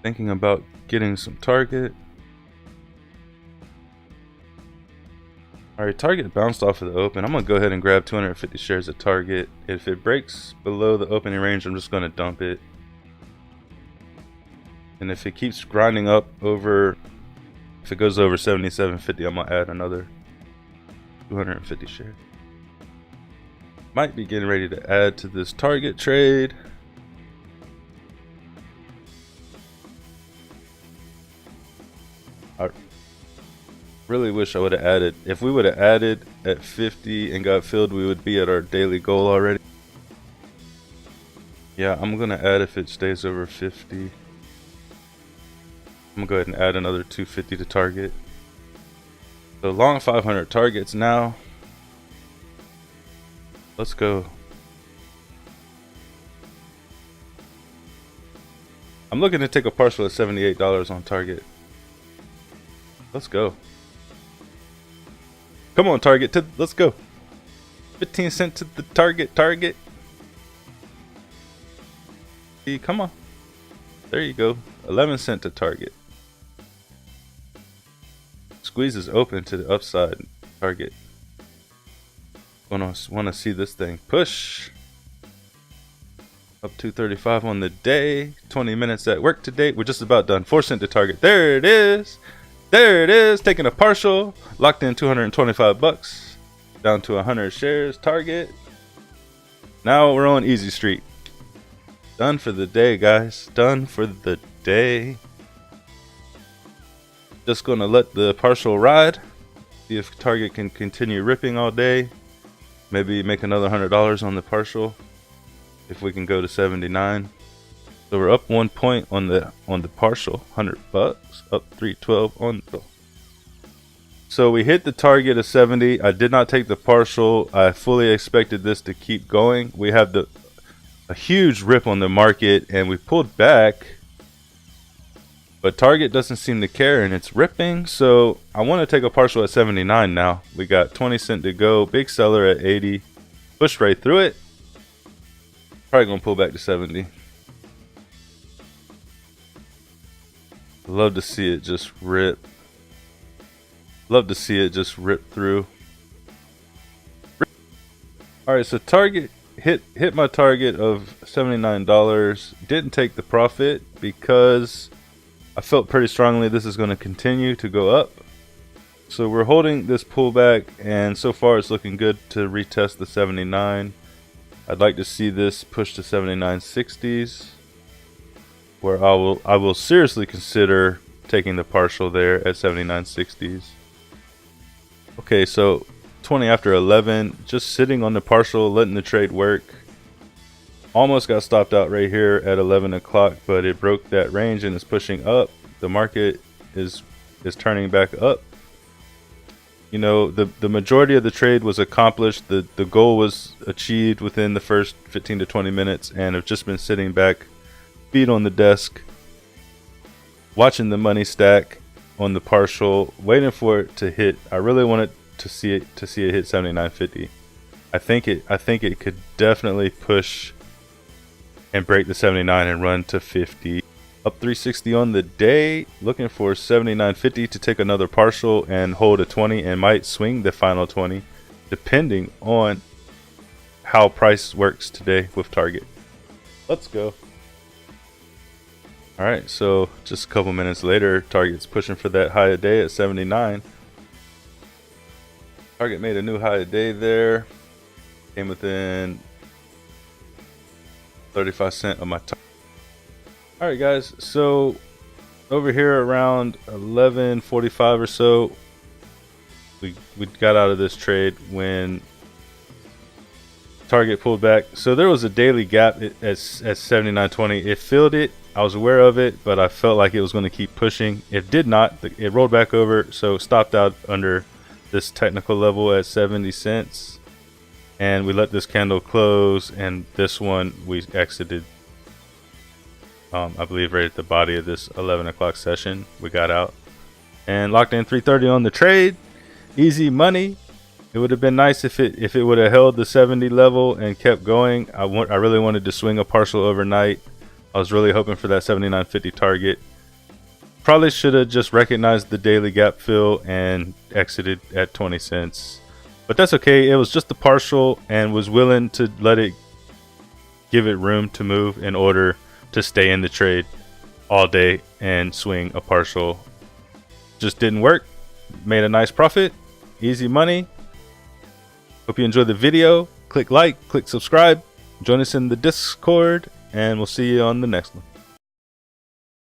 Thinking about getting some target. Alright, target bounced off of the open. I'm gonna go ahead and grab 250 shares of target. If it breaks below the opening range, I'm just gonna dump it. And if it keeps grinding up over, if it goes over 77.50, I'm gonna add another 250 shares. Might be getting ready to add to this target trade. I really wish I would have added. If we would have added at 50 and got filled, we would be at our daily goal already. Yeah, I'm gonna add if it stays over 50. I'm gonna go ahead and add another 250 to target. So long 500 targets now. Let's go. I'm looking to take a partial at $78 on target. Let's go. Come on, target. Let's go. 15 cents to the target. Come on. There you go. 11 cents to target. Squeeze is open to the upside target. Want to see this thing push. Up 235 on the day. 20 minutes at work to date. We're just about done. 4 cents to target. There it is. There it is. Taking a partial. Locked in 225 bucks. Down to 100 shares. Target. Now we're on easy street. Done for the day, guys. Done for the day. Just gonna let the partial ride. See if target can continue ripping all day. Maybe make another $100 on the partial if we can go to 79. So we're up 1 point on the partial, 100 bucks, up 312 on the. So we hit the target of 70. I did not take the partial. I fully expected this to keep going. We have a huge rip on the market and we pulled back, but target doesn't seem to care and it's ripping. So I want to take a partial at 79 now. We got 20 cents to go. Big seller at 80. Push right through it. Probably gonna pull back to 70. Love to see it just rip. Love to see it just rip through. Alright, so target hit my target of $79. Didn't take the profit because I felt pretty strongly this is going to continue to go up. So we're holding this pullback and so far it's looking good to retest the 79. I'd like to see this push to 79.60s, where I will seriously consider taking the partial there at 79.60s. Okay, so 20 after 11, just sitting on the partial, letting the trade work. Almost got stopped out right here at 11 o'clock, but it broke that range and is pushing up. The market is turning back up. You know, the majority of the trade was accomplished. The goal was achieved within the first 15 to 20 minutes, and I've just been sitting back, feet on the desk, watching the money stack on the partial, waiting for it to hit. I really wanted to see it hit 79.50. I think it could definitely push and break the 79 and run to 50. Up 360 on the day, looking for 79.50 to take another partial and hold a 20 and might swing the final 20 depending on how price works today with target. Let's go. All right, so just a couple minutes later, target's pushing for that high of day at 79. Target made a new high of day there. Came within 35 cents of my target. All right, guys, so over here around 11:45 or so, we got out of this trade when target pulled back. So there was a daily gap at 79.20. It filled it. I was aware of it, but I felt like it was going to keep pushing. It did not. It rolled back over, so stopped out under this technical level at 70 cents. And we let this candle close, and this one we exited. I believe right at the body of this 11 o'clock session, we got out and locked in 330 on the trade. Easy money. It would have been nice if it would have held the 70 level and kept going. I really wanted to swing a partial overnight. I was really hoping for that 79.50 target. Probably should have just recognized the daily gap fill and exited at 20 cents. But that's okay. It was just a partial and was willing to let it give it room to move in order to stay in the trade all day and swing a partial. Just didn't work. Made a nice profit. Easy money. Hope you enjoyed the video. Click like, click subscribe. Join us in the Discord, and we'll see you on the next one.